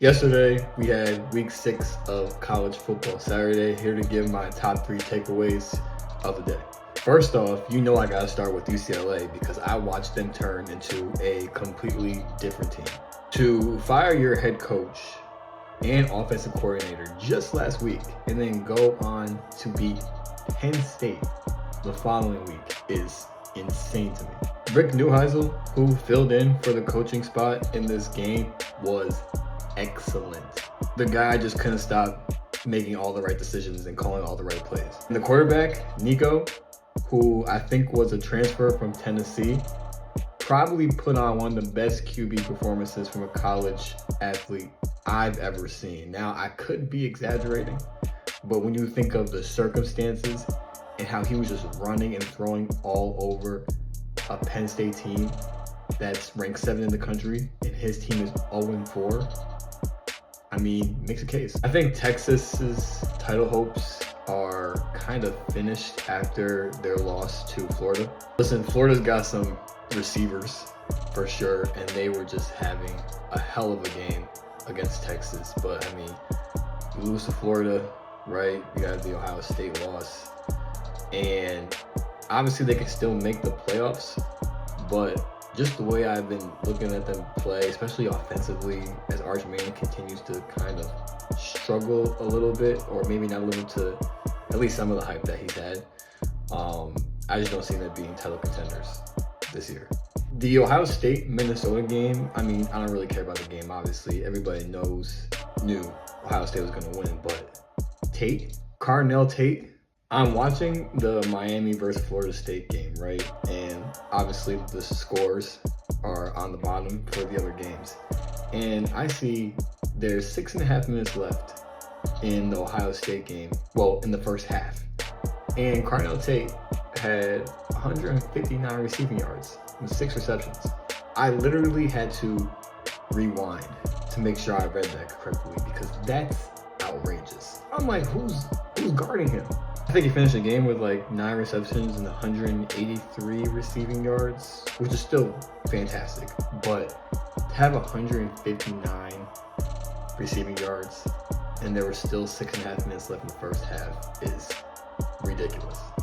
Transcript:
Yesterday, we had week 6 of college football Saturday. Here to give my top 3 takeaways of the day. First off, you know I gotta start with UCLA because I watched them turn into a completely different team. To fire your head coach and offensive coordinator just last week and then go on to beat Penn State the following week is insane to me. Rick Neuheisel, who filled in for the coaching spot in this game, was excellent. The guy just couldn't stop making all the right decisions and calling all the right plays. And the quarterback, Nico, who I think was a transfer from Tennessee, probably put on one of the best QB performances from a college athlete I've ever seen. Now, I could be exaggerating, but when you think of the circumstances and how he was just running and throwing all over a Penn State team that's ranked 7th in the country and his team is 0-4, I mean, makes a case. I think Texas's title hopes are kind of finished after their loss to Florida. Listen, Florida's got some receivers for sure, and they were just having a hell of a game against Texas. But I mean, you lose to Florida, right? You got the Ohio State loss, and obviously they can still make the playoffs, but just the way I've been looking at them play, especially offensively, as Arch Manning continues to kind of struggle a little bit, or maybe not live up to at least some of the hype that he's had, I just don't see them being title contenders this year. The Ohio State-Minnesota game, I mean, I don't really care about the game, obviously. Everybody knew Ohio State was going to win, but Carnell Tate, I'm watching the Miami versus Florida State game, right? And obviously the scores are on the bottom for the other games. And I see there's 6.5 minutes left in the Ohio State game, well, in the first half. And Carnell Tate had 159 receiving yards with 6 receptions. I literally had to rewind to make sure I read that correctly because that's outrageous. I'm like, who's guarding him? I think he finished the game with like 9 receptions and 183 receiving yards, which is still fantastic. But to have 159 receiving yards and there were still 6.5 minutes left in the first half is ridiculous.